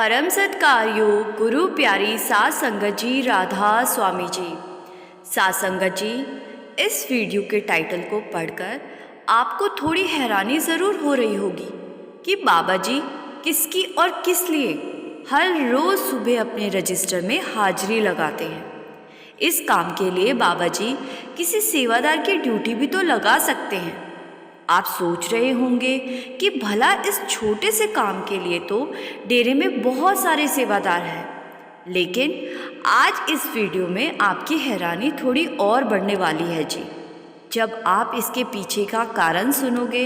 परम सत्कार्यो गुरु प्यारी सात संगत जी राधा स्वामी जी। सात संगत जी, इस वीडियो के टाइटल को पढ़कर आपको थोड़ी हैरानी ज़रूर हो रही होगी कि बाबा जी किसकी और किस लिए हर रोज़ सुबह अपने रजिस्टर में हाजिरी लगाते हैं। इस काम के लिए बाबा जी किसी सेवादार की ड्यूटी भी तो लगा सकते हैं। आप सोच रहे होंगे कि भला इस छोटे से काम के लिए तो डेरे में बहुत सारे सेवादार हैं, लेकिन आज इस वीडियो में आपकी हैरानी थोड़ी और बढ़ने वाली है जी। जब आप इसके पीछे का कारण सुनोगे,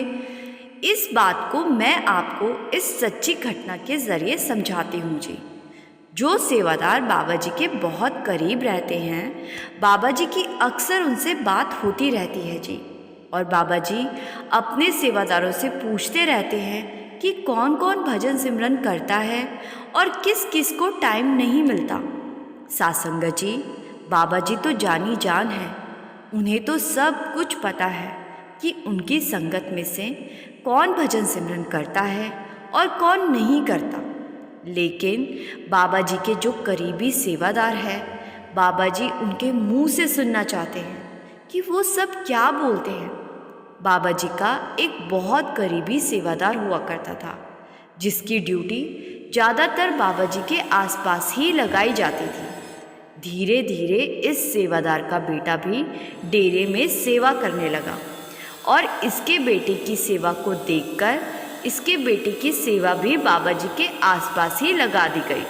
इस बात को मैं आपको इस सच्ची घटना के ज़रिए समझाती हूँ जी। जो सेवादार बाबा जी के बहुत करीब रहते हैं, बाबा जी की अक्सर उनसे बात होती रहती है जी। और बाबा जी अपने सेवादारों से पूछते रहते हैं कि कौन कौन भजन सिमरन करता है और किस किस को टाइम नहीं मिलता। सात संगत जी, बाबा जी तो जानी जान है, उन्हें तो सब कुछ पता है कि उनकी संगत में से कौन भजन सिमरन करता है और कौन नहीं करता। लेकिन बाबा जी के जो करीबी सेवादार है, बाबा जी उनके मुंह से सुनना चाहते हैं कि वो सब क्या बोलते हैं। बाबा जी का एक बहुत करीबी सेवादार हुआ करता था, जिसकी ड्यूटी ज़्यादातर बाबा जी के आसपास ही लगाई जाती थी। धीरे धीरे इस सेवादार का बेटा भी डेरे में सेवा करने लगा और इसके बेटे की सेवा को देखकर इसके बेटे की सेवा भी बाबा जी के आसपास ही लगा दी गई।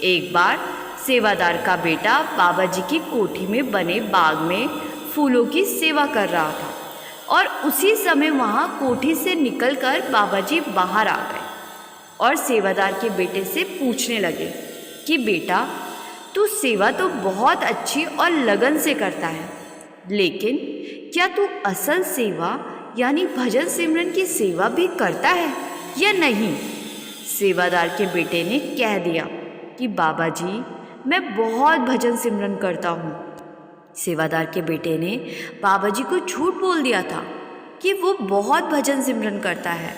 एक बार सेवादार का बेटा बाबा जी की कोठी में बने बाग में फूलों की सेवा कर रहा था और उसी समय वहाँ कोठी से निकलकर बाबा जी बाहर आ गए और सेवादार के बेटे से पूछने लगे कि बेटा, तू सेवा तो बहुत अच्छी और लगन से करता है, लेकिन क्या तू असल सेवा यानी भजन सिमरन की सेवा भी करता है या नहीं? सेवादार के बेटे ने कह दिया कि बाबा जी, मैं बहुत भजन सिमरन करता हूँ। सेवादार के बेटे ने बाबा जी को झूठ बोल दिया था कि वो बहुत भजन सिमरन करता है,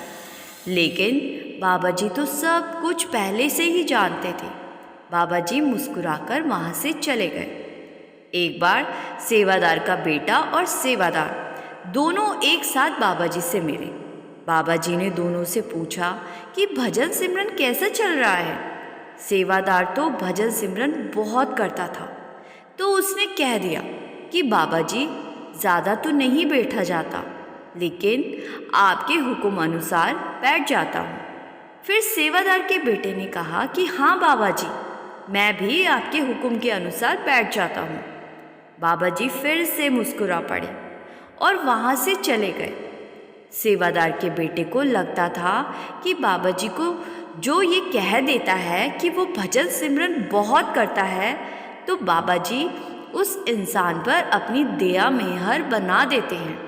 लेकिन बाबा जी तो सब कुछ पहले से ही जानते थे। बाबा जी मुस्कुराकर वहाँ से चले गए। एक बार सेवादार का बेटा और सेवादार दोनों एक साथ बाबा जी से मिले। बाबा जी ने दोनों से पूछा कि भजन सिमरन कैसा चल रहा है। सेवादार तो भजन सिमरन बहुत करता था, तो उसने कह दिया कि बाबा जी, ज़्यादा तो नहीं बैठा जाता, लेकिन आपके हुक्म अनुसार बैठ जाता हूँ। फिर सेवादार के बेटे ने कहा कि हाँ बाबा जी, मैं भी आपके हुक्म के अनुसार बैठ जाता हूँ। बाबा जी फिर से मुस्कुरा पड़े और वहाँ से चले गए। सेवादार के बेटे को लगता था कि बाबा जी को जो ये कह देता है कि वो भजन सिमरन बहुत करता है, तो बाबा जी उस इंसान पर अपनी दया मेहर बना देते हैं।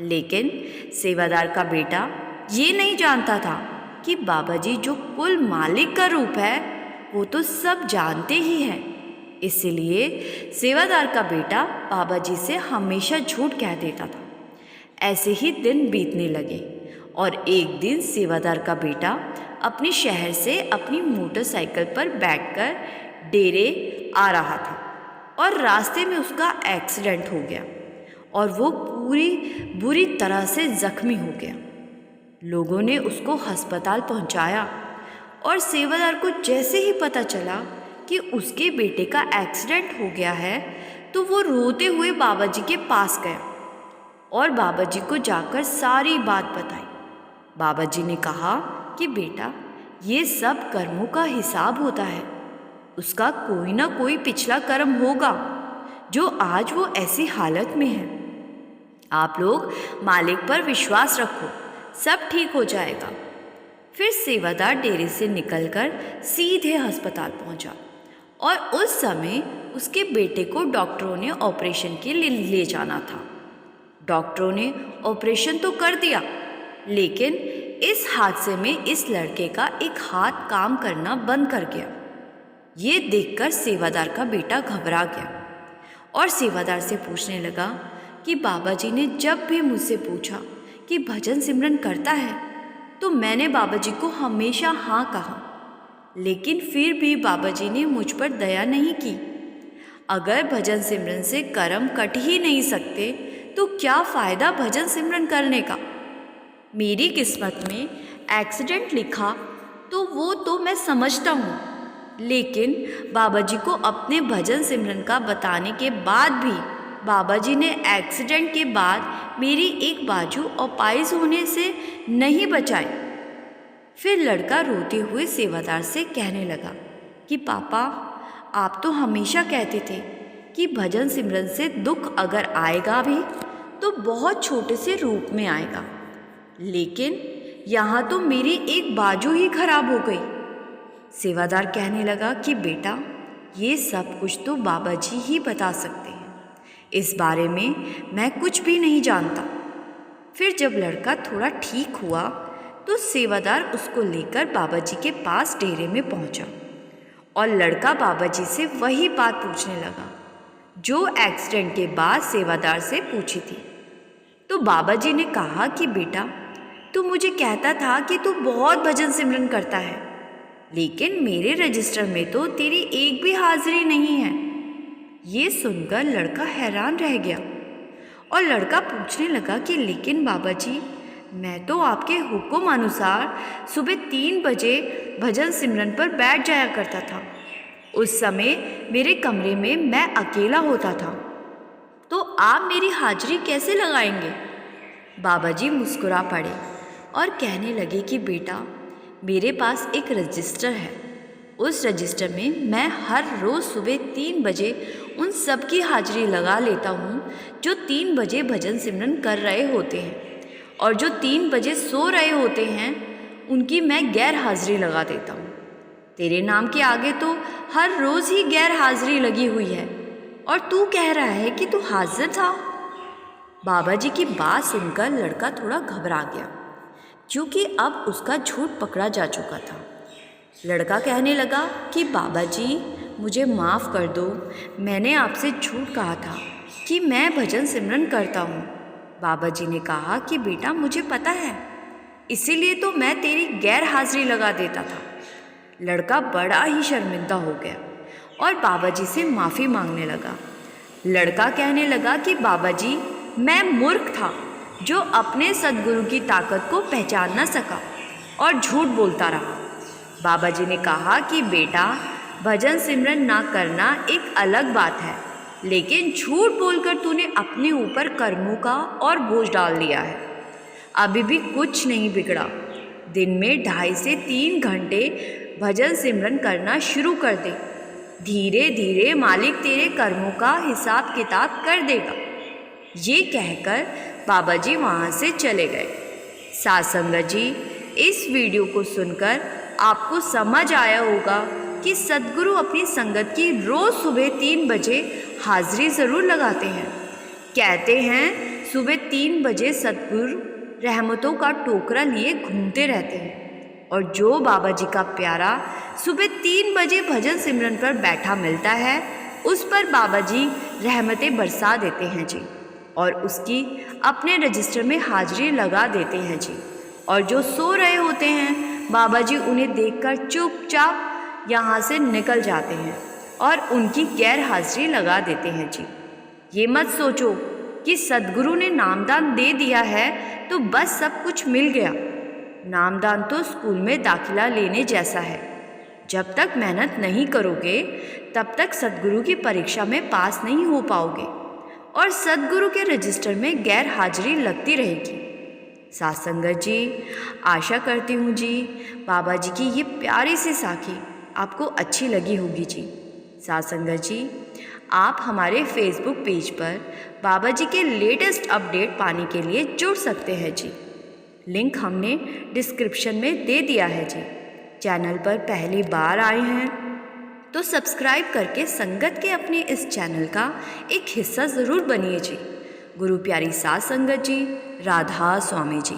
लेकिन सेवादार का बेटा ये नहीं जानता था कि बाबा जी जो कुल मालिक का रूप है, वो तो सब जानते ही हैं। इसलिए सेवादार का बेटा बाबा जी से हमेशा झूठ कह देता था। ऐसे ही दिन बीतने लगे और एक दिन सेवादार का बेटा अपने शहर से अपनी मोटरसाइकिल पर बैठकर डेरे आ रहा था और रास्ते में उसका एक्सीडेंट हो गया और वो पूरी बुरी तरह से ज़ख्मी हो गया। लोगों ने उसको अस्पताल पहुंचाया और सेवादार को जैसे ही पता चला कि उसके बेटे का एक्सीडेंट हो गया है, तो वो रोते हुए बाबा जी के पास गया और बाबा जी को जाकर सारी बात बताई। बाबा जी ने कहा कि बेटा, ये सब कर्मों का हिसाब होता है, उसका कोई ना कोई पिछला कर्म होगा जो आज वो ऐसी हालत में है। आप लोग मालिक पर विश्वास रखो, सब ठीक हो जाएगा। फिर सेवादार डेरे से निकलकर सीधे अस्पताल पहुंचा और उस समय उसके बेटे को डॉक्टरों ने ऑपरेशन के लिए ले जाना था। डॉक्टरों ने ऑपरेशन तो कर दिया, लेकिन इस हादसे में इस लड़के का एक हाथ काम करना बंद कर गया। ये देखकर सेवादार का बेटा घबरा गया और सेवादार से पूछने लगा कि बाबा जी ने जब भी मुझसे पूछा कि भजन सिमरन करता है, तो मैंने बाबा जी को हमेशा हाँ कहा, लेकिन फिर भी बाबा जी ने मुझ पर दया नहीं की। अगर भजन सिमरन से कर्म कट ही नहीं सकते तो क्या फ़ायदा भजन सिमरन करने का। मेरी किस्मत में एक्सीडेंट लिखा तो वो तो मैं समझता हूँ, लेकिन बाबा जी को अपने भजन सिमरन का बताने के बाद भी बाबा जी ने एक्सीडेंट के बाद मेरी एक बाजू अपाहिज होने से नहीं बचाई। फिर लड़का रोते हुए सेवादार से कहने लगा कि पापा, आप तो हमेशा कहते थे कि भजन सिमरन से दुख अगर आएगा भी तो बहुत छोटे से रूप में आएगा, लेकिन यहाँ तो मेरी एक बाजू ही खराब हो गई। सेवादार कहने लगा कि बेटा, ये सब कुछ तो बाबा जी ही बता सकते हैं, इस बारे में मैं कुछ भी नहीं जानता। फिर जब लड़का थोड़ा ठीक हुआ तो सेवादार उसको लेकर बाबा जी के पास डेरे में पहुंचा और लड़का बाबा जी से वही बात पूछने लगा जो एक्सीडेंट के बाद सेवादार से पूछी थी। तो बाबा जी ने कहा कि बेटा, तू मुझे कहता था कि तू बहुत भजन सिमरन करता है, लेकिन मेरे रजिस्टर में तो तेरी एक भी हाजिरी नहीं है। ये सुनकर लड़का हैरान रह गया और लड़का पूछने लगा कि लेकिन बाबा जी, मैं तो आपके हुक्म अनुसार सुबह 3 बजे भजन सिमरन पर बैठ जाया करता था। उस समय मेरे कमरे में मैं अकेला होता था, तो आप मेरी हाजिरी कैसे लगाएंगे। बाबा जी मुस्कुरा पड़े और कहने लगे कि बेटा, मेरे पास एक रजिस्टर है। उस रजिस्टर में मैं हर रोज़ सुबह 3 बजे उन सब की हाजिरी लगा लेता हूँ जो 3 बजे भजन सिमरन कर रहे होते हैं, और जो 3 बजे सो रहे होते हैं उनकी मैं गैर हाजिरी लगा देता हूँ। तेरे नाम के आगे तो हर रोज़ ही गैर हाजिरी लगी हुई है और तू कह रहा है कि तू हाजिर था। बाबा जी की बात सुनकर लड़का थोड़ा घबरा गया, क्योंकि अब उसका झूठ पकड़ा जा चुका था। लड़का कहने लगा कि बाबा जी, मुझे माफ़ कर दो, मैंने आपसे झूठ कहा था कि मैं भजन सिमरन करता हूँ। बाबा जी ने कहा कि बेटा, मुझे पता है, इसीलिए तो मैं तेरी गैर हाजिरी लगा देता था। लड़का बड़ा ही शर्मिंदा हो गया और बाबा जी से माफ़ी मांगने लगा। लड़का कहने लगा कि बाबा जी, मैं मूर्ख था जो अपने सद्गुरु की ताकत को पहचान न सका और झूठ बोलता रहा। बाबा जी ने कहा कि बेटा, भजन सिमरन ना करना एक अलग बात है, लेकिन झूठ बोलकर तूने अपने ऊपर कर्मों का और बोझ डाल दिया है। अभी भी कुछ नहीं बिगड़ा। दिन में 2.5 से 3 घंटे भजन सिमरन करना शुरू कर दे। धीरे धीरे मालिक तेरे कर्मों का हिसाब किताब कर देगा। ये कहकर बाबा जी वहाँ से चले गए। साध संगत जी, इस वीडियो को सुनकर आपको समझ आया होगा कि सद्गुरु अपनी संगत की रोज़ सुबह 3 बजे हाजिरी ज़रूर लगाते हैं। कहते हैं सुबह 3 बजे सद्गुरु रहमतों का टोकरा लिए घूमते रहते हैं, और जो बाबा जी का प्यारा सुबह 3 बजे भजन सिमरन पर बैठा मिलता है, उस पर बाबा जी रहमतें बरसा देते हैं जी, और उसकी अपने रजिस्टर में हाजिरी लगा देते हैं जी। और जो सो रहे होते हैं, बाबा जी उन्हें देखकर चुपचाप यहाँ से निकल जाते हैं और उनकी गैर हाजिरी लगा देते हैं जी। ये मत सोचो कि सद्गुरु ने नामदान दे दिया है तो बस सब कुछ मिल गया। नामदान तो स्कूल में दाखिला लेने जैसा है। जब तक मेहनत नहीं करोगे तब तक सद्गुरु की परीक्षा में पास नहीं हो पाओगे और सद्गुरु के रजिस्टर में गैर हाजिरी लगती रहेगी। साध संगत जी, आशा करती हूँ जी बाबा जी की ये प्यारी सी साखी आपको अच्छी लगी होगी जी। साध संगत जी, आप हमारे फेसबुक पेज पर बाबा जी के लेटेस्ट अपडेट पाने के लिए जुड़ सकते हैं जी। लिंक हमने डिस्क्रिप्शन में दे दिया है जी। चैनल पर पहली बार आए हैं तो सब्सक्राइब करके संगत के अपने इस चैनल का एक हिस्सा ज़रूर बनिए जी। गुरु प्यारी साध संगत जी, राधा स्वामी जी।